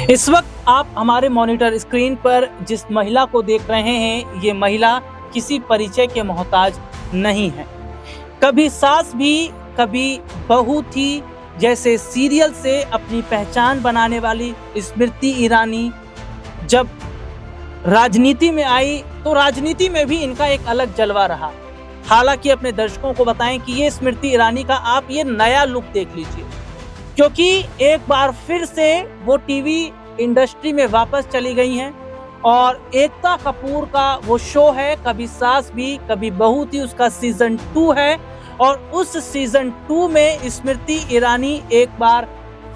इस वक्त आप हमारे मॉनिटर स्क्रीन पर जिस महिला को देख रहे हैं, ये महिला किसी परिचय के मोहताज नहीं है। कभी सास भी, कभी बहू थी। जैसे सीरियल से अपनी पहचान बनाने वाली स्मृति ईरानी जब राजनीति में आई तो राजनीति में भी इनका एक अलग जलवा रहा। हालांकि अपने दर्शकों को बताएं कि ये स्मृति ईरानी का आप ये नया लुक देख लीजिए, क्योंकि एक बार फिर से वो टीवी इंडस्ट्री में वापस चली गई हैं और एकता कपूर का वो शो है कभी सास भी कभी बहू थी, उसका सीजन 2 है और उस सीजन 2 में स्मृति ईरानी एक बार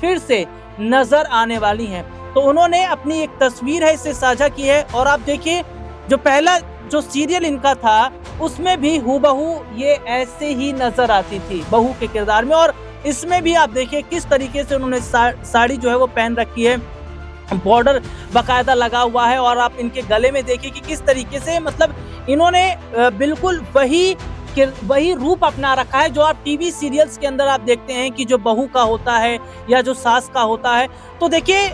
फिर से नजर आने वाली हैं। तो उन्होंने अपनी एक तस्वीर है इसे साझा की है और आप देखिए जो पहला जो सीरियल इनका था उसमें भी हूबहू ये ऐसे ही नजर आती थी बहू के किरदार में, और इसमें भी आप देखिए किस तरीके से उन्होंने साड़ी जो है वो पहन रखी है, बॉर्डर बकायदा लगा हुआ है और आप इनके गले में देखिए कि किस तरीके से मतलब इन्होंने बिल्कुल वही रूप अपना रखा है जो आप टीवी सीरियल्स के अंदर आप देखते हैं कि जो बहू का होता है या जो सास का होता है। तो देखिए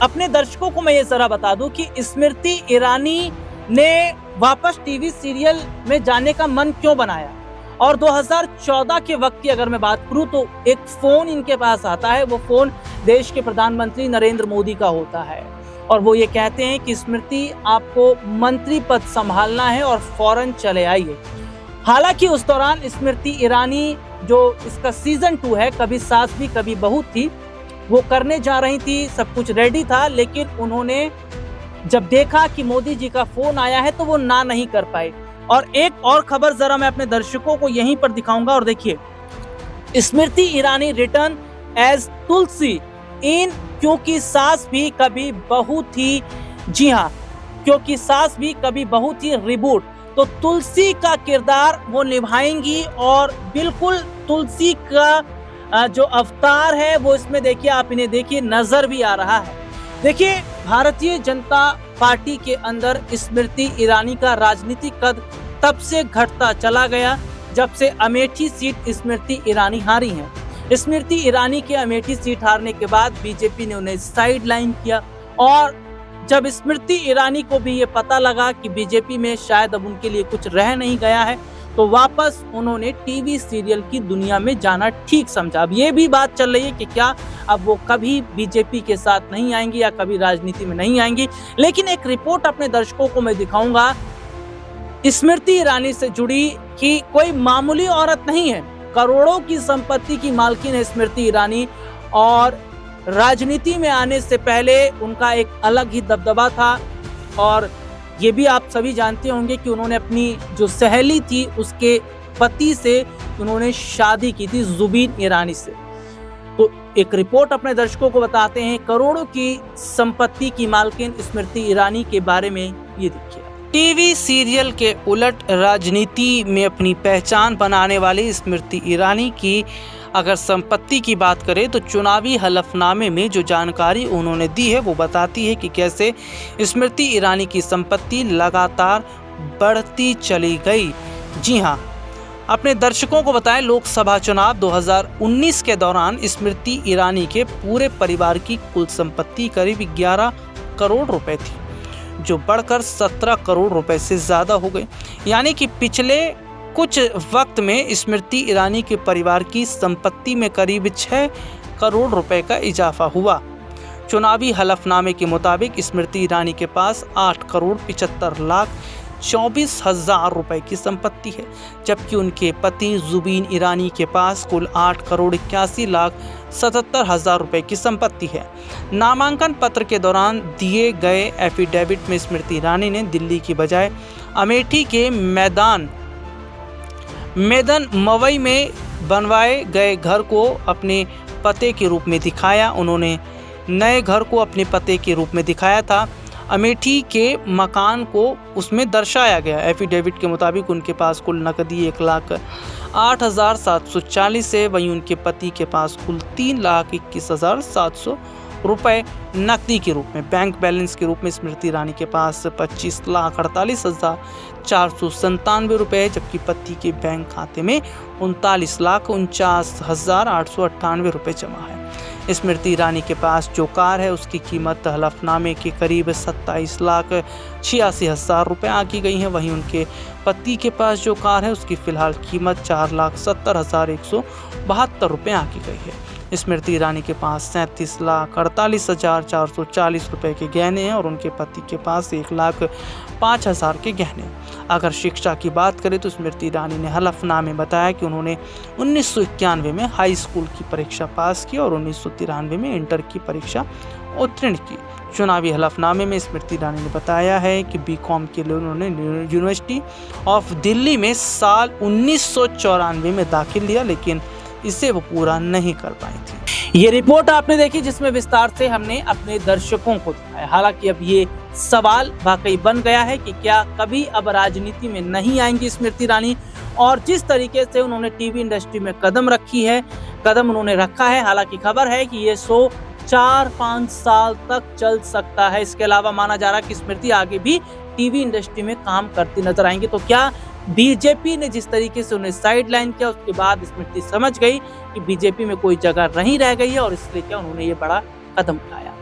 अपने दर्शकों को मैं ये जरा बता दूं कि स्मृति ईरानी ने वापस टीवी सीरियल में जाने का मन क्यों बनाया। और 2014 के वक्त की अगर मैं बात करूं तो एक फोन इनके पास आता है, वो फोन देश के प्रधानमंत्री नरेंद्र मोदी का होता है और वो ये कहते हैं कि स्मृति आपको मंत्री पद संभालना है और फौरन चले आइए। हालांकि उस दौरान स्मृति ईरानी जो इसका सीजन 2 है कभी सास भी कभी बहू थी, वो करने जा रही थी, सब कुछ रेडी था, लेकिन उन्होंने जब देखा कि मोदी जी का फोन आया है तो वो ना नहीं कर पाए। और एक और खबर जरा मैं अपने दर्शकों को यहीं पर दिखाऊंगा और देखिए स्मृति ईरानी रिटर्न एज तुलसी इन क्योंकि सास भी कभी बहू थी। जी हाँ, क्योंकि सास भी कभी बहू थी रिबूट, तो तुलसी का किरदार वो निभाएंगी और बिल्कुल तुलसी का जो अवतार है वो इसमें देखिए आप इन्हें देखिए नजर भी आ रहा है। देखिए भारतीय जनता पार्टी के अंदर स्मृति ईरानी का राजनीतिक कद तब से घटता चला गया जब से अमेठी सीट स्मृति ईरानी हारी हैं। स्मृति ईरानी के अमेठी सीट हारने के बाद बीजेपी ने उन्हें साइडलाइन किया और जब स्मृति ईरानी को भी ये पता लगा कि बीजेपी में शायद अब उनके लिए कुछ रह नहीं गया है तो वापस उन्होंने टीवी सीरियल की दुनिया में जाना ठीक समझा। अब ये भी बात चल रही है कि क्या अब वो कभी बीजेपी के साथ नहीं आएंगी या कभी राजनीति में नहीं आएंगी, लेकिन एक रिपोर्ट अपने दर्शकों को मैं दिखाऊंगा स्मृति ईरानी से जुड़ी कि कोई मामूली औरत नहीं है, करोड़ों की संपत्ति की मालकिन है स्मृति ईरानी और राजनीति में आने से पहले उनका एक अलग ही दबदबा था। और ये भी आप सभी जानते होंगे कि उन्होंने अपनी जो सहेली थी उसके पति से उन्होंने शादी की थी, जुबीन ईरानी से। तो एक रिपोर्ट अपने दर्शकों को बताते हैं करोड़ों की संपत्ति की मालकिन स्मृति ईरानी के बारे में। ये देखिए टीवी सीरियल के उलट राजनीति में अपनी पहचान बनाने वाली स्मृति ईरानी की अगर संपत्ति की बात करें तो चुनावी हलफनामे में जो जानकारी उन्होंने दी है वो बताती है कि कैसे स्मृति ईरानी की संपत्ति लगातार बढ़ती चली गई। जी हां, अपने दर्शकों को बताएं लोकसभा चुनाव 2019 के दौरान स्मृति ईरानी के पूरे परिवार की कुल संपत्ति करीब 11 करोड़ रुपए थी, जो बढ़कर 17 करोड़ रुपए से ज़्यादा हो गई। यानी कि पिछले कुछ वक्त में स्मृति ईरानी के परिवार की संपत्ति में करीब 6 करोड़ रुपए का इजाफा हुआ। चुनावी हलफनामे के मुताबिक स्मृति ईरानी के पास 8 करोड़ 75 लाख 24 हजार रुपए की संपत्ति है, जबकि उनके पति जुबीन ईरानी के पास कुल 8 करोड़ 81 लाख 77 हजार रुपए की संपत्ति है। नामांकन पत्र के दौरान दिए गए एफिडेविट में स्मृति ईरानी ने दिल्ली की बजाय अमेठी के मैदान मवई में बनवाए गए घर को अपने पते के रूप में दिखाया। उन्होंने नए घर को अपने पते के रूप में दिखाया था, अमेठी के मकान को उसमें दर्शाया गया। एफिडेविट के मुताबिक उनके पास कुल नकदी 1,08,740 है, वहीं उनके पति के पास कुल 3,21,700 रुपए नकदी के रूप में। बैंक बैलेंस के रूप में स्मृति ईरानी के पास 25,48,497 रुपए, जबकि पति के बैंक खाते में 39,49,898 रुपए जमा है। स्मृति ईरानी के पास जो कार है उसकी कीमत हलफनामे के करीब 27,86,000 रुपये आंकी गई है। वहीं उनके पति के पास जो कार है उसकी फिलहाल कीमत 4,70,172 रुपये आंकी गई है। स्मृति ईरानी के पास 37,48,440 रुपये के गहने हैं और उनके पति के पास 1,05,000 के गहने हैं। अगर शिक्षा की बात करें तो स्मृति ईरानी ने हलफनामे बताया कि उन्होंने 1991 में हाई स्कूल की परीक्षा पास की और 1993 में इंटर की परीक्षा उत्तीर्ण की। चुनावी हलफनामे में स्मृति ईरानी ने बताया है कि बीकॉम के लिए उन्होंने यूनिवर्सिटी ऑफ दिल्ली में साल 1994 में दाखिल लिया, लेकिन इसे वो पूरा नहीं कर पाई थी। ये रिपोर्ट आपने देखी जिसमें विस्तार से हमने अपने दर्शकों को दिखाया। हालांकि अब ये सवाल वाकई बन गया है कि क्या कभी अब राजनीति में नहीं आएंगी स्मृति ईरानी, और जिस तरीके से उन्होंने टीवी इंडस्ट्री में कदम उन्होंने रखा है। हालांकि खबर है कि ये शो 4-5 साल तक चल सकता है। इसके अलावा माना जा रहा है कि स्मृति आगे भी टीवी इंडस्ट्री में काम करती नजर आएंगे। तो क्या बीजेपी ने जिस तरीके से उन्हें साइडलाइन किया उसके बाद स्मृति समझ गई कि बीजेपी में कोई जगह नहीं रह गई है, और इसलिए क्या उन्होंने ये बड़ा कदम उठाया।